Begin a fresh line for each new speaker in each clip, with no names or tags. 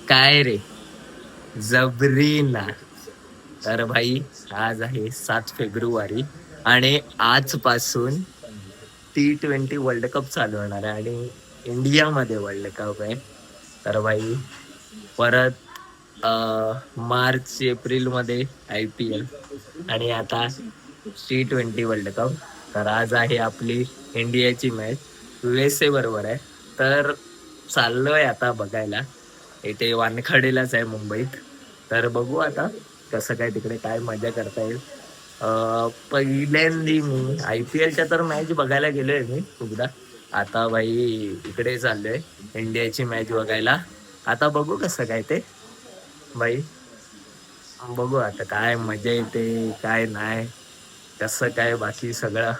काय रे जबरीना. तर भाई आज आहे 7 फेब्रुवारी आणि आजपासून T20 वर्ल्ड कप चालू होणार आहे आणि इंडियामध्ये वर्ल्ड कप आहे. तर भाई परत मार्च एप्रिल मध्ये IPL आणि आता T20 वर्ल्ड कप. तर आज आहे आपली इंडियाची मॅच USA बरोबर आहे. तर चाललोय आता बघायला. इथे वानखडेलाच आहे मुंबईत. तर बघू आता कसं काय तिकडे काय मजा करता येईल. पहिल्यांदी मी IPLच्या तर मॅच बघायला गेलोय मी खूपदा. आता भाई इकडे चाललोय इंडियाची मॅच बघायला. आता बघू कसं काय ते भाई. बघू आता काय मजा येते काय नाही कसं काय बाकी सगळं.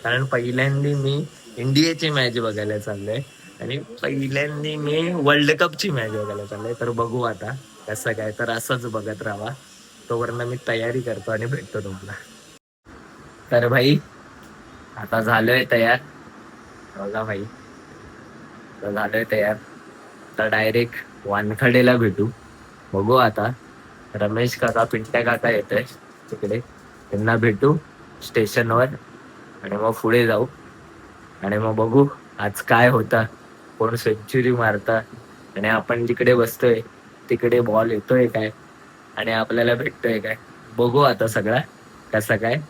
कारण पहिल्यांदी मी इंडियाची मॅच बघायला चाललोय आणि पहिल्यांदी मी वर्ल्ड कपची मॅच बघायला चाललोय. तर बघू आता कसं काय. तर असंच बघत राहा तोपर्यंत मी तयारी करतो आणि भेटतो तुम्हाला. तर भाई आता झालोय तयार. बघा भाई तर झालोय तयार. तर डायरेक्ट वानखडेला भेटू. बघू आता रमेश काका पिंट्या काका येत आहे तिकडे. त्यांना भेटू स्टेशनवर आणि मग पुढे जाऊ आणि मग बघू आज काय होता. कोण सेंचुरी मारता आणि आपण जिकडे बसतोय तिकडे बॉल येतोय काय आणि आपल्याला भेटतोय काय. बघू आता सगळा कसं काय.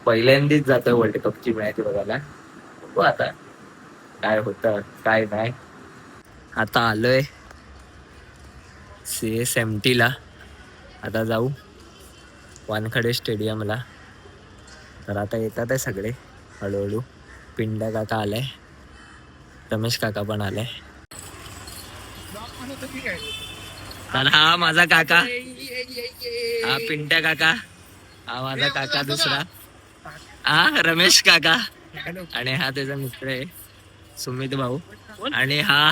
पहिल्यांदाच जातोय वर्ल्ड कपची मॅच बघायला. बघू आता काय होतं काय नाही. आता आलोय CSMT ला. आता जाऊ वानखडे स्टेडियमला. तर आता येतात आहे सगळे हळूहळू. पिंड्या काका आलाय, रमेश काका पण आलाय. तर हा माझा काका, हा पिंट्या काका, हा माझा काका दुसरा, हा रमेश काका आणि हा त्याचा मित्र आहे सुमित भाऊ आणि हा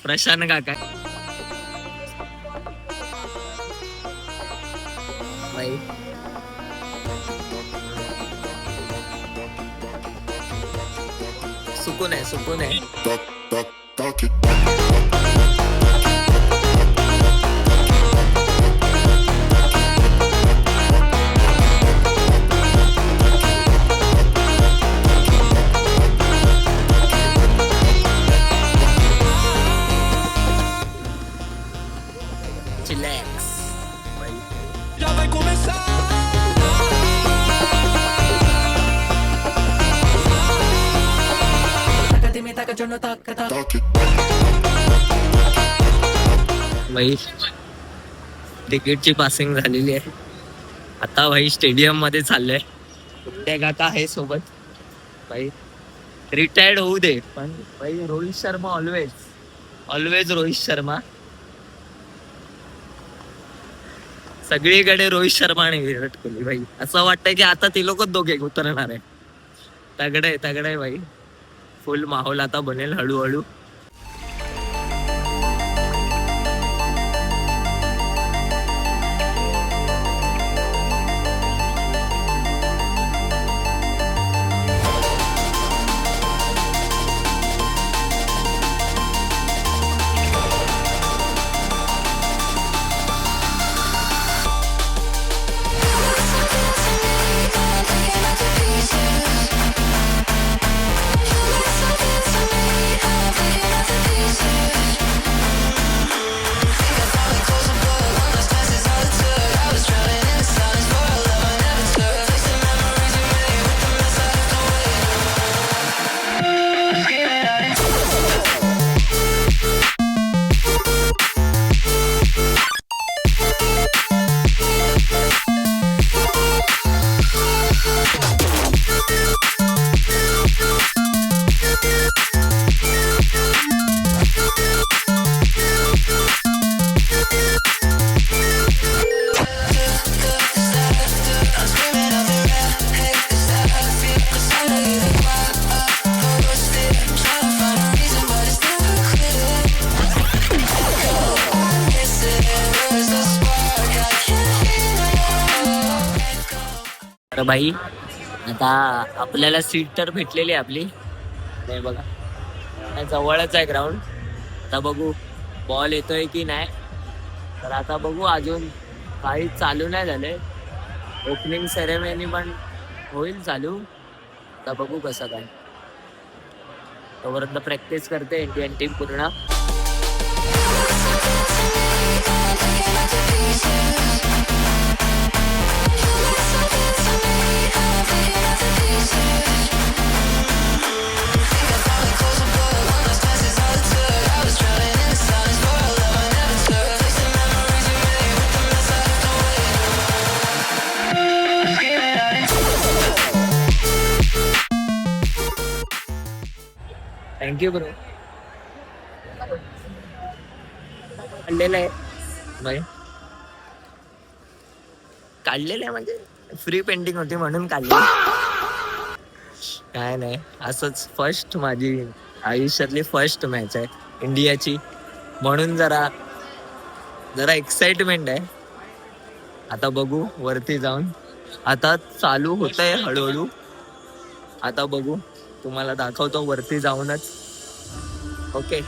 प्रशांत काका. भाई सुकून आहे सुकून आहे. चिलॅक्स भाई.
Já vai começar.
भाई तिकीटची पासिंग झालेली आहे. आता भाई स्टेडियम मध्ये चाललंय. त्या काका आहे सोबत. भाई रिटायर्ड होऊ दे पण भाई रोहित शर्मा ऑलवेज ऑलवेज रोहित शर्मा. सगळीकडे रोहित शर्मा आणि विराट कोहली. भाई असं वाटतंय की आता ते लोक दोघे उतरणार आहे. तगडे आहे भाई. फुल माहोल आता बनेल हळूहळू. तर भाई आता आपल्याला सीट तर भेटलेली आहे आपली. नाही बघा जवळच आहे ग्राउंड. आता बघू बॉल येतोय की नाही, तर आता बघू. अजून काही चालू नाही झाले. ओपनिंग सेरेमनी पण होईल चालू. आता बघू कसं काय. तोपर्यंत प्रॅक्टिस करते इंडियन टीम पूर्ण. Thank you bro. काढलेलं आहे बाई. काढलेलं आहे म्हणजे फ्री पेंटिंग होती म्हणून काढली. काय नाही, असंच फर्स्ट माझी आयुष्यातली फर्स्ट मॅच आहे इंडियाची, म्हणून जरा जरा एक्साइटमेंट आहे. आता बघू वरती जाऊन. आता चालू होतंय हळूहळू. आता बघू, तुम्हाला दाखवतो वरती जाऊनच. ओके.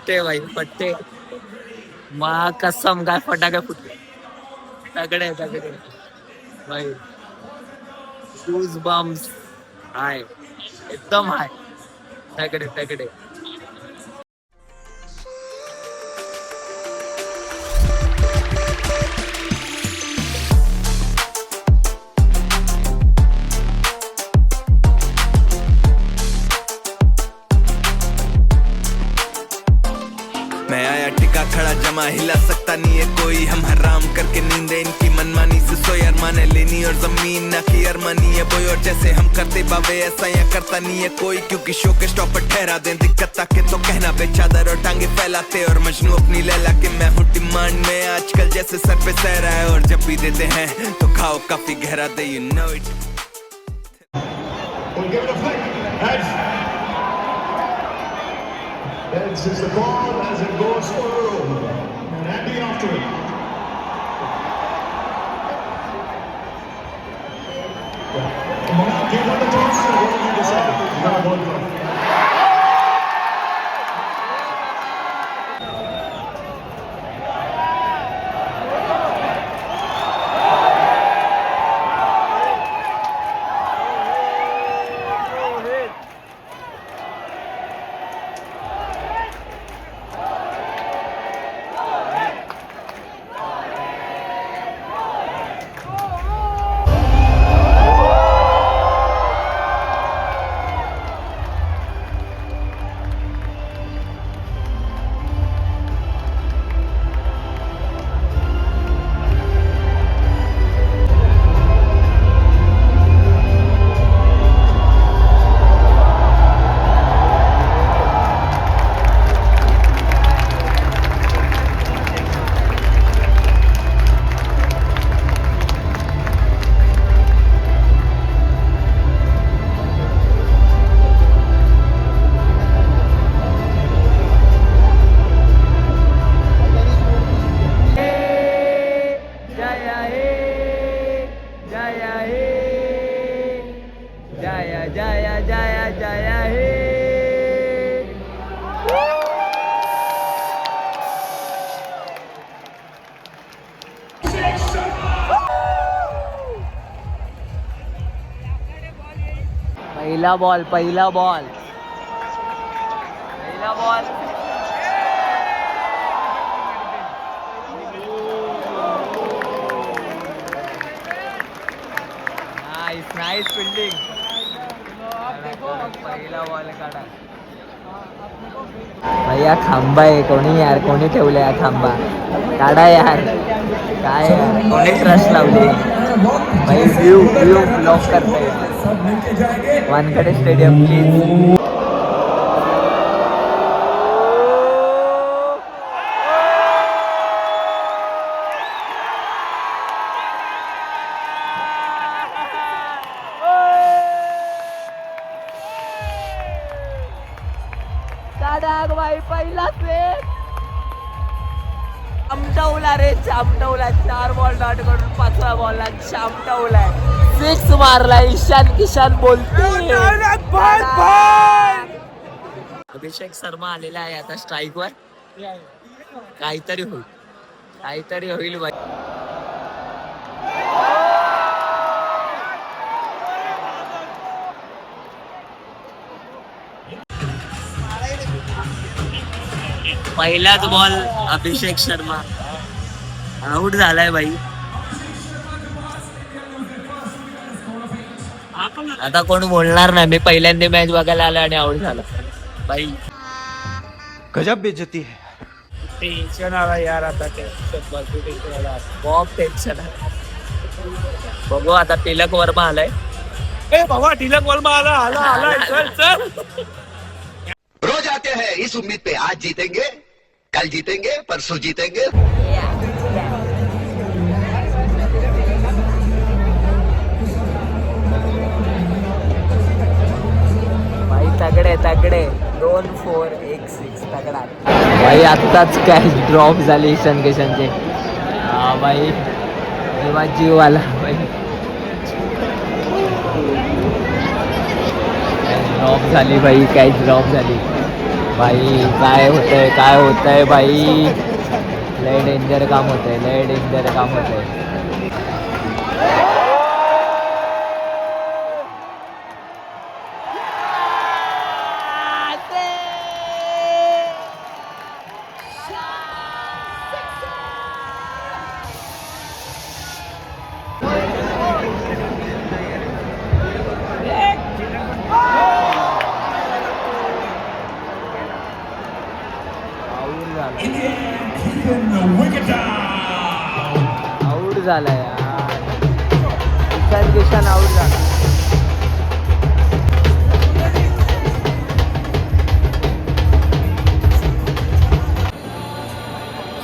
फटते भाई फटते. मा कसम काय फटाके फुटले. तगडे तगडे भाई. शूज बम्स हाय एकदम हाय. तगडे तगडे.
मैं आया टिका खड़ा जमा हिला सकता नहीं है कोई. हम हराम करके नींदे इनकी मनमानी से सोए. अरमाने लेनी और जमीन ना की अरमानी है बोई. और जैसे हम करते बाबे ऐसा यहाँ करता नहीं है कोई. क्योंकि शो के स्टॉप पर ठहरा दें दिक्कत ताके तो कहना बे चादर और टांगे फैलाते. और मजनू अपनी लैला के मैं हूँ डिमांड में आजकल जैसे सर पे सह रहा है. और जब भी देते हैं तो खाओ काफी गहरा दे you know it.
Heads is the ball as it goes over. And Andy after it. Do you want the toss or what have you decided? You got a ball drop.
पहिला बॉल नाईस फिल्डिंग. पहिला ball काढा भैया. खांबा आहे कोणी ठेवलाय हा खांबा. काढा यार. काय यार कोणी ट्रस्ट लावली भाई. व्यू ब्लॉक करताय. Wankhede stadium please. पहिला चामटवला रे चामटवला. 4 बॉल डॉट करून 5व्या बॉलला चामटवलाय. 6 मारला. ईशान किशन बोलते. अभिषेक शर्मा आलेला आहे आता स्ट्राईक वर. काहीतरी होईल भाई. पहिलाच बॉल अभिषेक शर्मा आउट झालाय भाई. आता कोण बोलणार नाही. मी पहिल्यांदा मॅच बघायला आलो आणि आउट झाला भाई.
गजब बेइज्जती है.
टेन्शन आला यार. आता टेन्शन आला. बहुत टेन्शन आहे. बघू आता. तिलक वर्मा आलाय. बाबा तिलक वर्मा आला. चल
रोज आते हैं इस उम्मीद पे आज जीतेंगे कल जीतेंगे परसों जीतेंगे.
भाई तगडे 2-4 1-6 तगडा भाई. आत्ताच कॅच ड्रॉप झाली ईशान किशनचे. हा भाई जेव्हा जीव आला भाई. ड्रॉप झाली भाई. कॅच ड्रॉप झाली भाई. काय होतंय भाई. लय डेंजर काम होतंय. झाला यार. ईशान आउट झाला.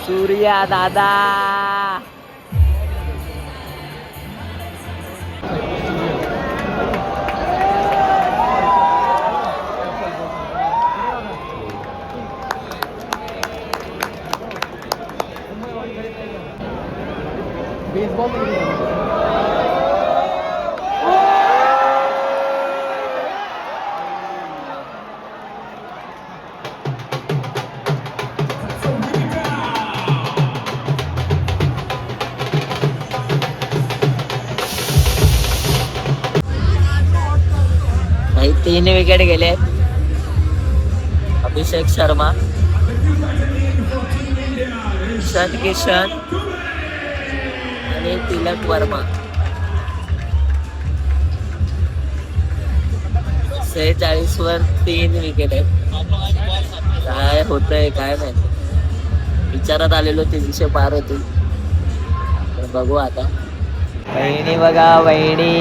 सूर्या दादा. भाई 3 विकेट गेले. अभिषेक शर्मा, ईशान किशन आणि तिलक वर्मा. 46 वर 3 विकेट आहेत. काय होतंय काय माहिती. विचारात आलेलो 300 पार होती. बघू आता. वहिनी बघा वहिनी.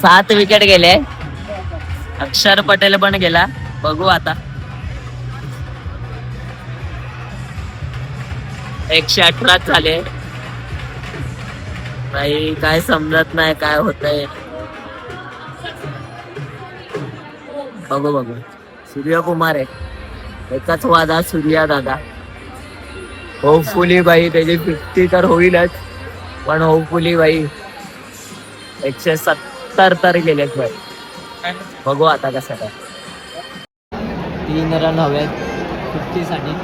सात विकेट गेले. अक्षर पटेल पण गेला. बघू आता. 118 झाले. नाही काय समजत नाही काय होतंय. बघू बघू. सूर्यकुमार आहे एकाच वादा. सूर्या दादा होपफुली भाई त्याची 50 तर होईलच. पण होपफुली भाई 170 तर गेलेत भाई. बघू आता कसं काय. 3 रन हवेत 50 साठी.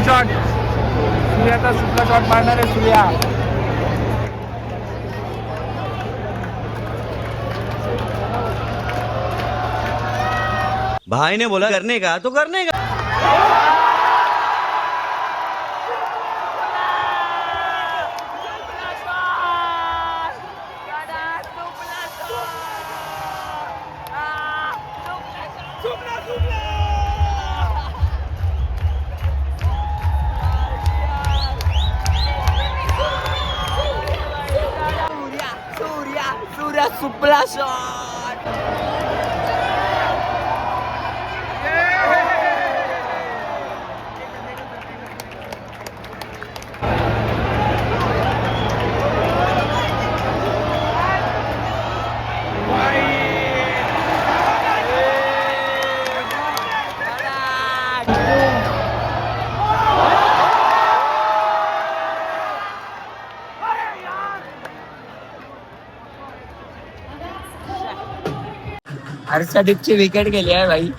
शॉट. सूर्याचा सुपला शॉट मारणार आहे सूर्या.
भाई ने बोला करने का तो करने का.
सूर्या सुपला शॉट. हर्षदीपची विकेट गेली आहे भाई.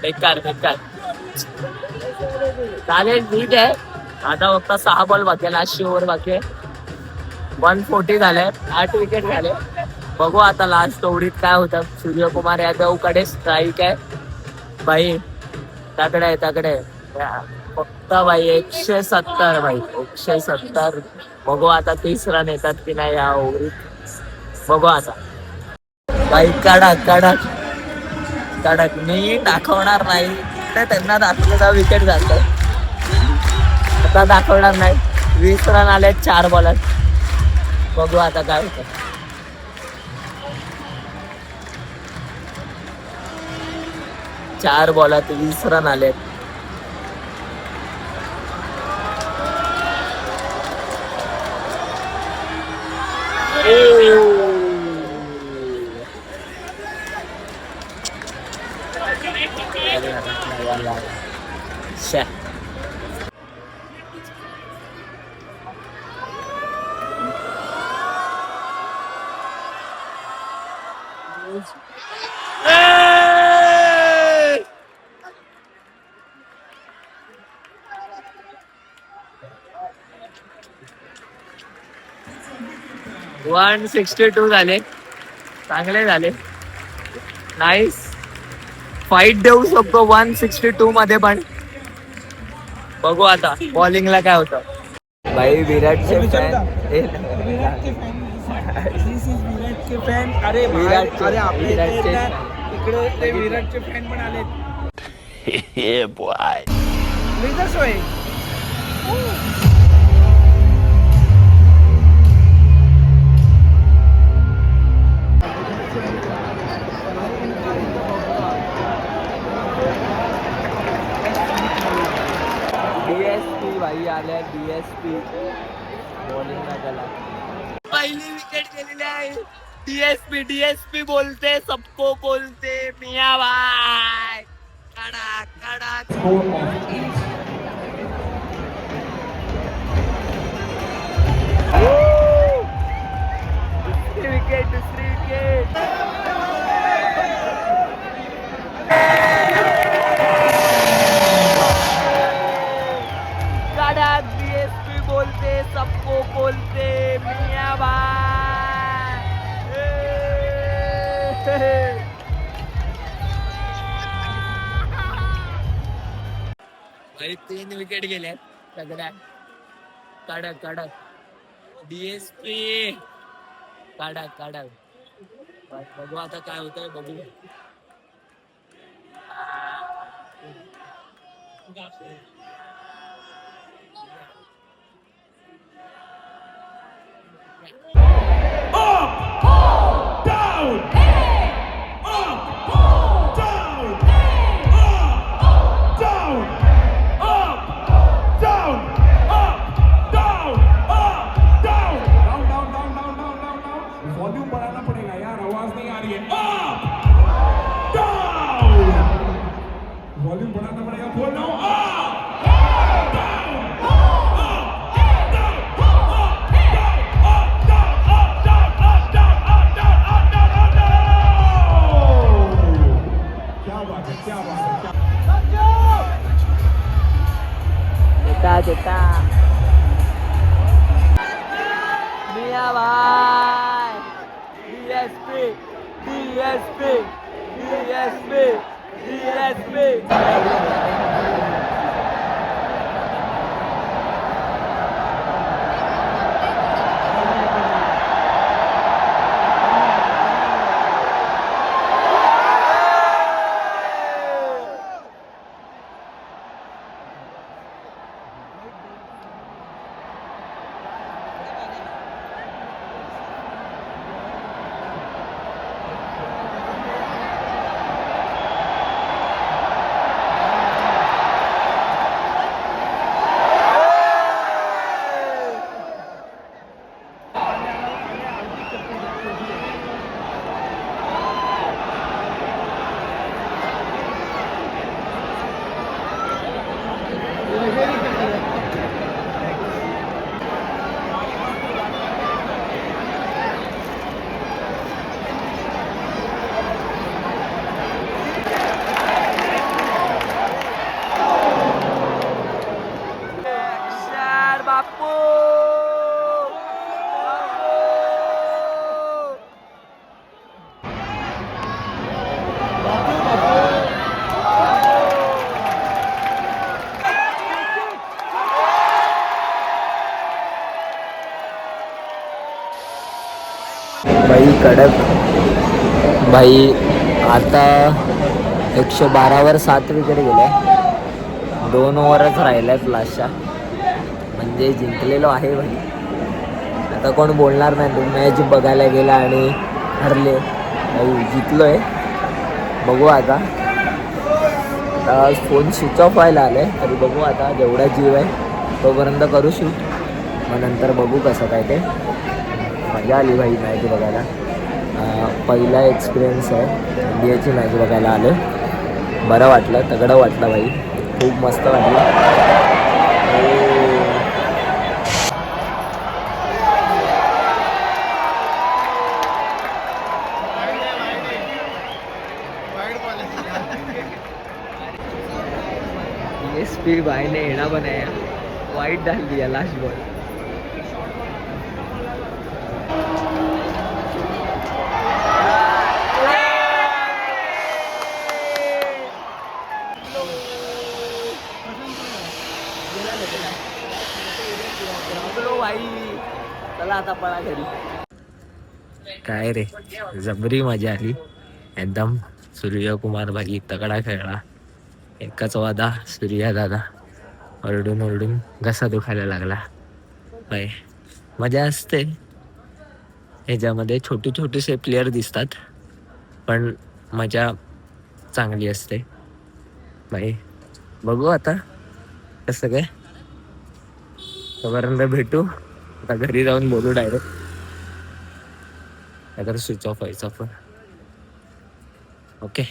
बेकार बेकार. चालेल ठीक आहे. आता फक्त 6 बॉल बाकी आहे. लास्ट ओव्हर बाकी आहे. 140 झाले. 8 विकेट झाले. बघू आता लास्ट ओव्हरीत काय होतं. सूर्यकुमार यादव कडे स्ट्राईक आहे भाई. तगडे फक्त भाई 170 भाई 170. बघू आता 30 रन येतात की नाही या ओव्हरीत. बघू आता भाई. कडक मी दाखवणार नाही. त्यांना दाखवलं विकेट जात. आता दाखवणार नाही. 20 रन आले 4 बॉलात. बघू आता काय होतं. चार बॉलात 20 रन आलेत. शे. वन 62 झाले. चांगले झाले. नाईस. फाईट देऊ शकतो 162 मध्ये पण. बघू आता बॉलिंगला काय होतं. भाई विराटचे फॅन.
अरे
विराटचे
इकडे ते विराटचे फॅन पण आले.
DSP भाई आले. DSP बॉलिंगला गेला. पहिली विकेट गेलेली आहे. DSP बोलते सबको बोलते मिया भाई. कडक दुसरी विकेट. DSP बोलते सबको बोलते मिया भाई. भाई 3 विकेट गेल्या सगळ्या. कडक DSP कडक. बघू आता काय होतंय. बघू
वॉल्यूम बढ़ाना पड़ेगा यार, आवाज नहीं आ रही है. Up down. वॉल्यूम बढ़ाना पड़ेगा. बोल रहा हूं अप
देता मिया भाई. DSP. कडक भाई. आता 112वर 7 विकेट गेले. 2 ओव्हरच राहिल्यात लास्टच्या, म्हणजे जिंकलेलो आहे भाई. आता कोण बोलणार नाही तू मॅच बघायला गेला आणि हरले. भाई जिंकलोय. बघू आता फोन स्विच ऑफ व्हायला आले तरी बघू आता जेवढा जीव आहे तोपर्यंत करू शूट, मग नंतर बघू कसं काय ते. मजा आली भाई मॅच बघायला. पहिला एक्सपिरियन्स आहे इंडियाची मॅच बघायला आलो. बरं वाटलं, तगडं वाटलं भाई, खूप मस्त वाटलं. एसपी भाई ने एड़ा बनाया, वाइट डाल दिया लास्ट बॉल. चला आता पळा घरी. काय रे जबरी मजा आली एकदम. सूर्यकुमार भाई तगडा खेळला. एकाच वादा सूर्या दादा ओरडून ओरडून घसा दुखायला लागला. बाय मजा असते ह्याच्यामध्ये. छोटे छोटेसे प्लेयर दिसतात पण मजा चांगली असते बाई. बघू आता कसं काय, तोपर्यंत भेटू. आता घरी जाऊन बोलू डायरेक्ट, नाहीतर स्विच ऑफ व्हायचा पण. ओके.